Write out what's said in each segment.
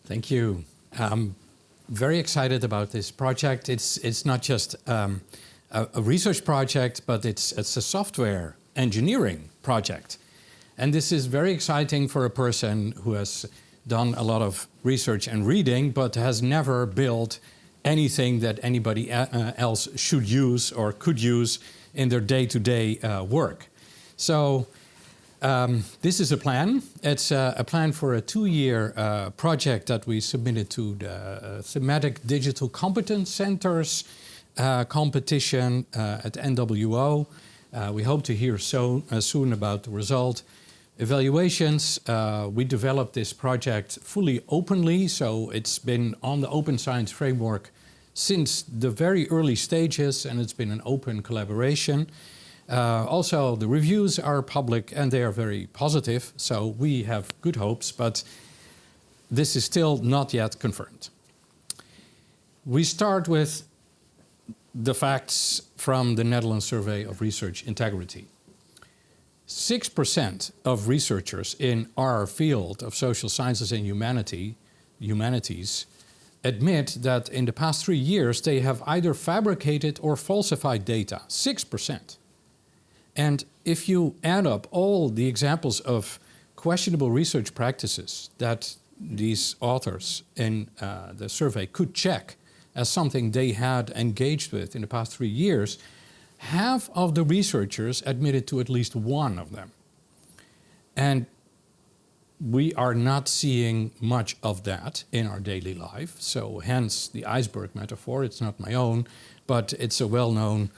Thank you. Very excited about this project. It's not just a research project, but it's a software engineering project. And this is very exciting for a person who has done a lot of research and reading, but has never built anything that anybody else should use or could use in their day-to-day work. So this is a plan. It's a plan for a 2-year project that we submitted to the Thematic Digital Competence Centers competition at NWO. We hope to hear soon about the result. Evaluations, we developed this project fully openly, so it's been on the Open Science Framework since the very early stages, and it's been an open collaboration. Also, the reviews are public and they are very positive, so we have good hopes, but this is still not yet confirmed. We start with the facts from the Netherlands Survey of Research Integrity. 6% of researchers in our field of social sciences and humanities admit that in the past 3 years they have either fabricated or falsified data. 6%. And if you add up all the examples of questionable research practices that these authors in the survey could check as something they had engaged with in the past 3 years, half of the researchers admitted to at least one of them. And we are not seeing much of that in our daily life. So hence the iceberg metaphor. It's not my own, but it's a well-known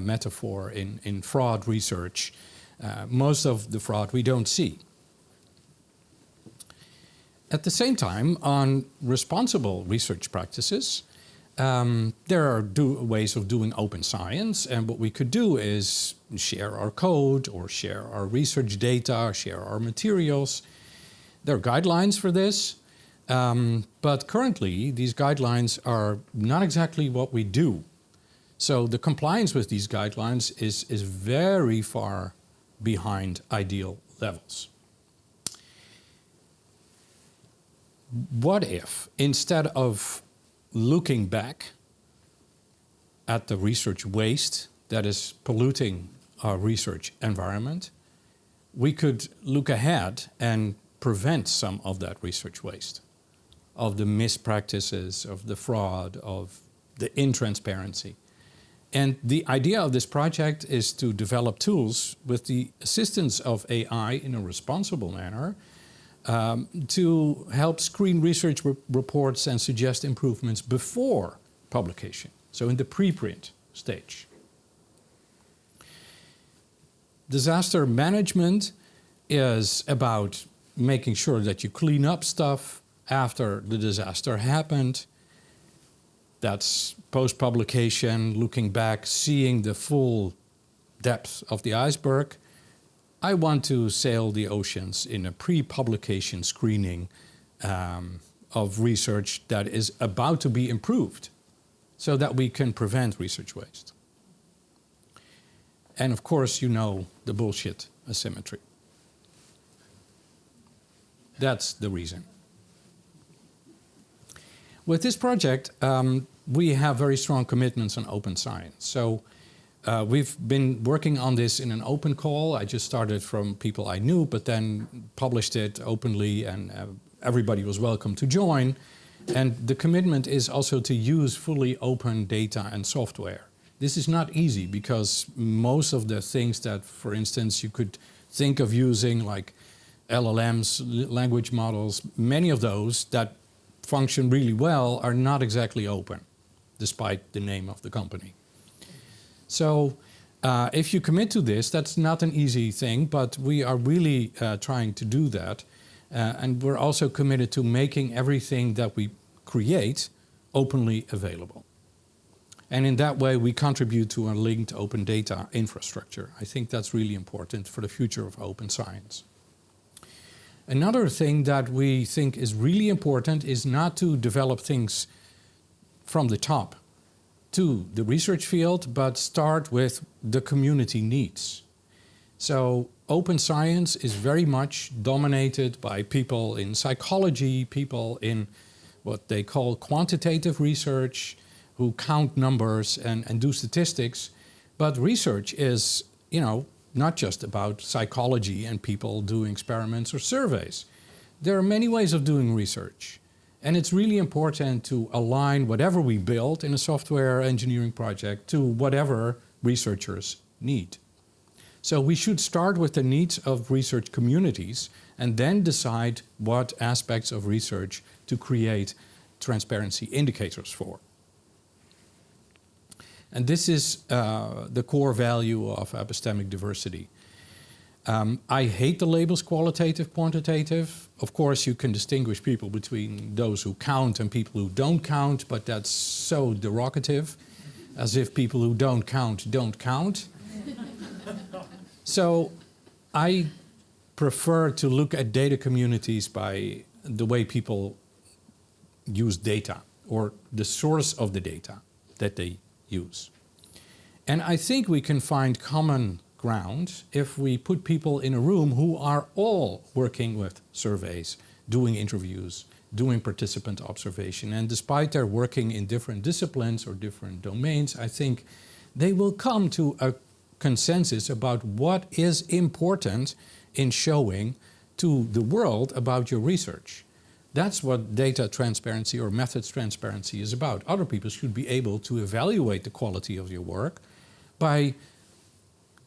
metaphor in fraud research. Most of the fraud we don't see. At the same time, on responsible research practices, there are ways of doing open science, and what we could do is share our code or share our research data, share our materials. There are guidelines for this, but currently these guidelines are not exactly what we do. So the compliance with these guidelines is very far behind ideal levels. What if, instead of looking back at the research waste that is polluting our research environment, we could look ahead and prevent some of that research waste, of the mispractices, of the fraud, of the intransparency. And the idea of this project is to develop tools with the assistance of AI in a responsible manner to help screen research reports and suggest improvements before publication, so in the preprint stage. Disaster management is about making sure that you clean up stuff after the disaster happened. That's post-publication, looking back, seeing the full depth of the iceberg. I want to sail the oceans in a pre-publication screening of research that is about to be improved so that we can prevent research waste. And of course, you know the bullshit asymmetry. That's the reason. With this project, we have very strong commitments on open science. So we've been working on this in an open call. I just started from people I knew, but then published it openly, and everybody was welcome to join. And the commitment is also to use fully open data and software. This is not easy because most of the things that, for instance, you could think of using, like LLMs, language models, many of those that function really well are not exactly open, despite the name of the company. So if you commit to this, that's not an easy thing, but we are really trying to do that. And we're also committed to making everything that we create openly available. And in that way, we contribute to a linked open data infrastructure. I think that's really important for the future of open science. Another thing that we think is really important is not to develop things from the top to the research field, but start with the community needs. So open science is very much dominated by people in psychology, people in what they call quantitative research, who count numbers and do statistics. But research is, not just about psychology and people doing experiments or surveys. There are many ways of doing research. And it's really important to align whatever we build in a software engineering project to whatever researchers need. So we should start with the needs of research communities and then decide what aspects of research to create transparency indicators for. And this is the core value of epistemic diversity. I hate the labels qualitative, quantitative. Of course, you can distinguish people between those who count and people who don't count, but that's so derogative, as if people who don't count. So I prefer to look at data communities by the way people use data or the source of the data that they use. And I think we can find common ground if we put people in a room who are all working with surveys, doing interviews, doing participant observation. And despite their working in different disciplines or different domains, I think they will come to a consensus about what is important in showing to the world about your research. That's what data transparency or methods transparency is about. Other people should be able to evaluate the quality of your work by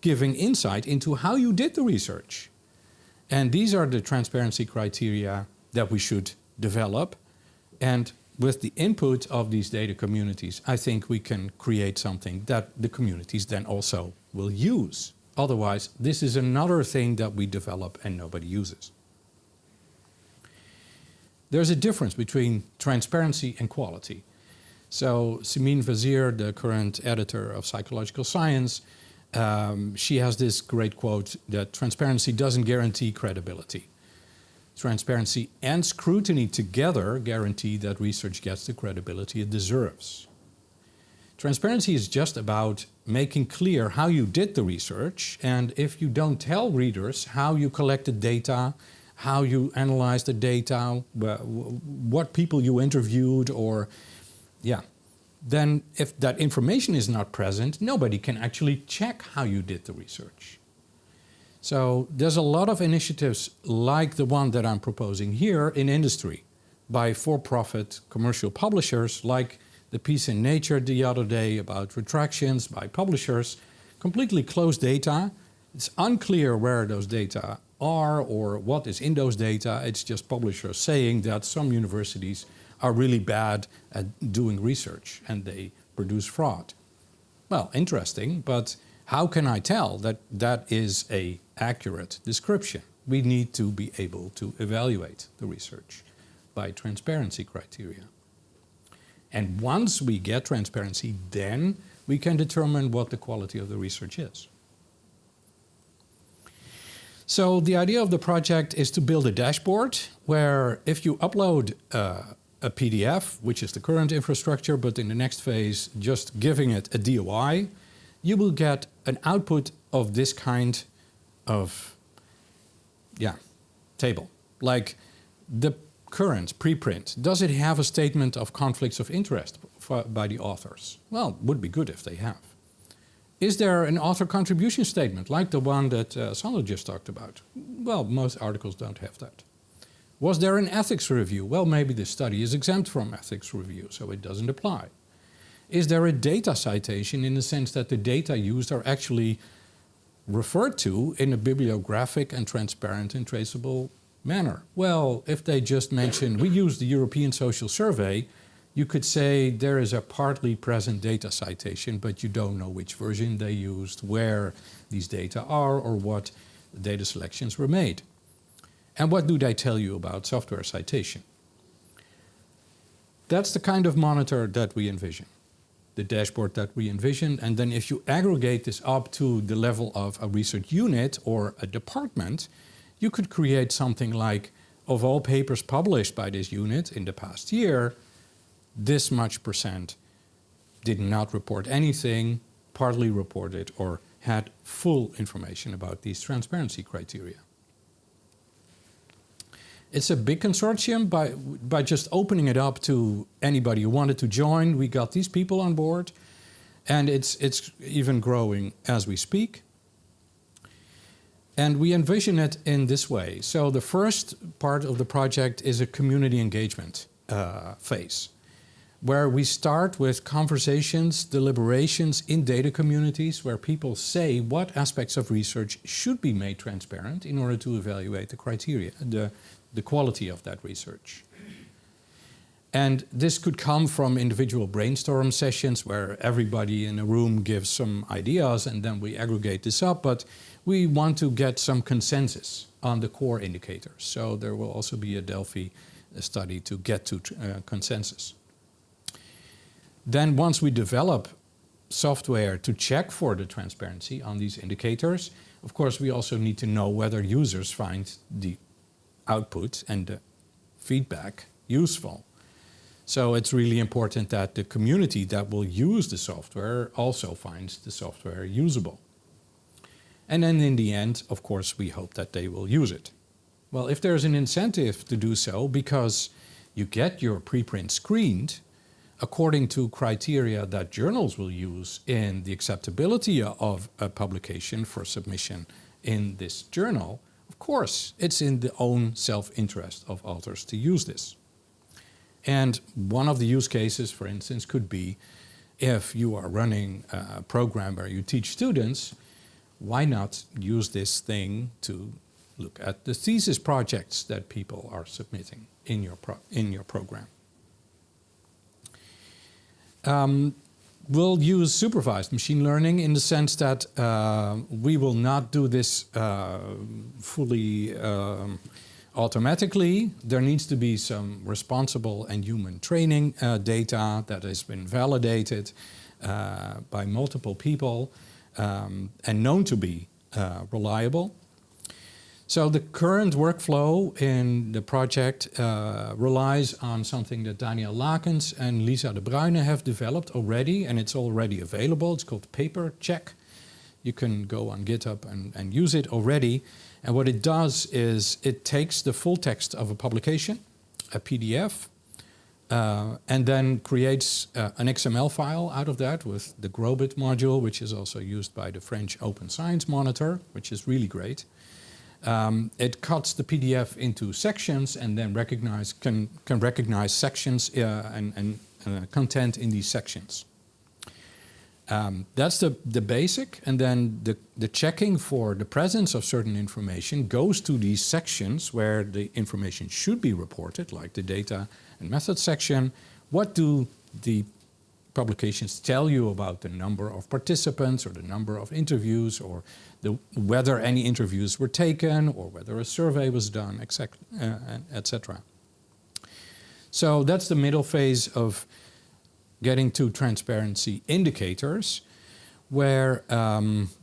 giving insight into how you did the research. And these are the transparency criteria that we should develop. And with the input of these data communities, I think we can create something that the communities then also will use. Otherwise, this is another thing that we develop and nobody uses. There's a difference between transparency and quality. So Simin Vazir, the current editor of Psychological Science, she has this great quote that transparency doesn't guarantee credibility. Transparency and scrutiny together guarantee that research gets the credibility it deserves. Transparency is just about making clear how you did the research, and if you don't tell readers how you collected data, how you analyzed the data, what people you interviewed, or then if that information is not present, nobody can actually check how you did the research. So there's a lot of initiatives like the one that I'm proposing here in industry by for-profit commercial publishers, like the piece in Nature the other day about retractions by publishers, completely closed data. It's unclear where those data are or what is in those data. It's just publishers saying that some universities are really bad at doing research and they produce fraud. Well, interesting, but how can I tell that that is an accurate description? We need to be able to evaluate the research by transparency criteria. And once we get transparency, then we can determine what the quality of the research is. So the idea of the project is to build a dashboard where if you upload a PDF, which is the current infrastructure, but in the next phase, just giving it a DOI, you will get an output of this kind of table. Like the current preprint, does it have a statement of conflicts of interest by the authors? Well, would be good if they have. Is there an author contribution statement like the one that Sander just talked about? Well, most articles don't have that. Was there an ethics review? Well, maybe this study is exempt from ethics review, so it doesn't apply. Is there a data citation in the sense that the data used are actually referred to in a bibliographic and transparent and traceable manner? Well, if they just mention, we use the European Social Survey, you could say there is a partly present data citation, but you don't know which version they used, where these data are, or what data selections were made. And what do they tell you about software citation? That's the kind of monitor that we envision, the dashboard that we envision. And then if you aggregate this up to the level of a research unit or a department, you could create something like, of all papers published by this unit in the past year, this much % did not report anything, partly reported, or had full information about these transparency criteria. It's a big consortium. By just opening it up to anybody who wanted to join, we got these people on board, and it's even growing as we speak. And we envision it in this way. So the first part of the project is a community engagement phase, where we start with conversations, deliberations in data communities, where people say what aspects of research should be made transparent in order to evaluate the criteria, the quality of that research. And this could come from individual brainstorm sessions where everybody in a room gives some ideas and then we aggregate this up, but we want to get some consensus on the core indicators. So there will also be a Delphi study to get to consensus. Then once we develop software to check for the transparency on these indicators, of course we also need to know whether users find the output and the feedback useful. So it's really important that the community that will use the software also finds the software usable. And then in the end, of course, we hope that they will use it. Well, if there's an incentive to do so, because you get your preprint screened according to criteria that journals will use in the acceptability of a publication for submission in this journal, of course, it's in the own self-interest of authors to use this. And one of the use cases, for instance, could be if you are running a program where you teach students, why not use this thing to look at the thesis projects that people are submitting in your program? We'll use supervised machine learning in the sense that we will not do this fully automatically. There needs to be some responsible and human training data that has been validated by multiple people and known to be reliable. So the current workflow in the project relies on something that Daniel Lakens and Lisa de Bruyne have developed already, and it's already available. It's called Paper Check. You can go on GitHub and use it already. And what it does is it takes the full text of a publication, a PDF, and then creates an XML file out of that with the Grobit module, which is also used by the French Open Science Monitor, which is really great. It cuts the PDF into sections and then can recognize sections and content in these sections. That's the basic, and then the checking for the presence of certain information goes to these sections where the information should be reported, like the data and method section. What do the publications tell you about the number of participants or the number of interviews or whether any interviews were taken or whether a survey was done, etc. So that's the middle phase of getting to transparency indicators, where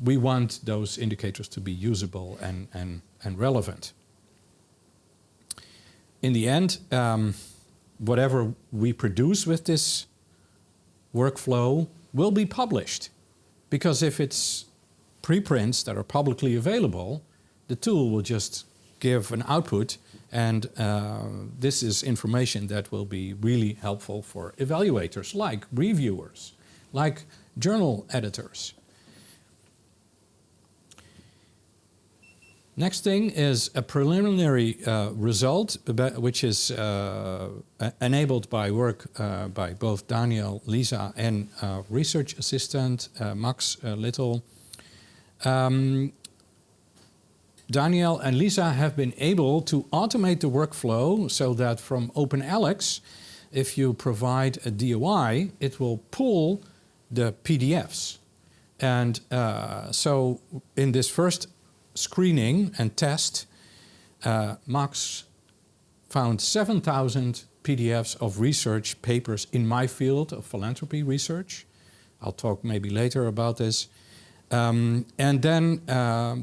we want those indicators to be usable and relevant. In the end, whatever we produce with this workflow will be published, because if it's preprints that are publicly available, the tool will just give an output, and this is information that will be really helpful for evaluators, like reviewers, like journal editors. Next thing is a preliminary result, which is enabled by work by both Daniel, Lisa, and research assistant Max Little. Daniel and Lisa have been able to automate the workflow so that from OpenAlex, if you provide a DOI, it will pull the PDFs. And so in this first screening and test, Max found 7,000 PDFs of research papers in my field of philanthropy research. I'll talk maybe later about this. And then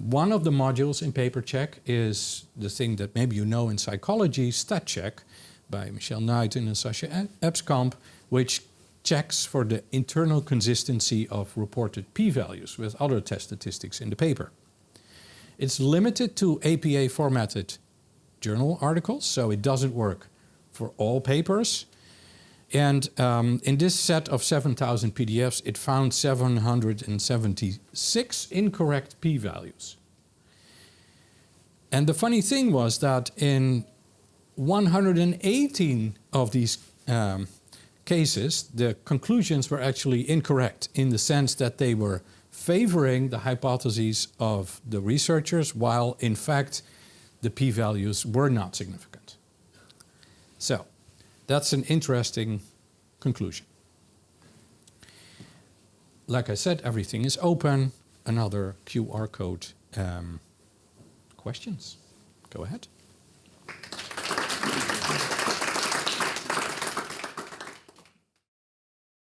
one of the modules in PaperCheck is the thing that maybe you know in psychology, StatCheck, by Michelle Knight and Sasha Epskamp, which checks for the internal consistency of reported p-values with other test statistics in the paper. It's limited to APA formatted journal articles, so it doesn't work for all papers. And in this set of 7,000 PDFs, it found 776 incorrect p-values. And the funny thing was that in 118 of these cases, the conclusions were actually incorrect in the sense that they were favoring the hypotheses of the researchers, while in fact the p-values were not significant. So that's an interesting conclusion. Like I said, everything is open. Another QR code. Questions? Go ahead.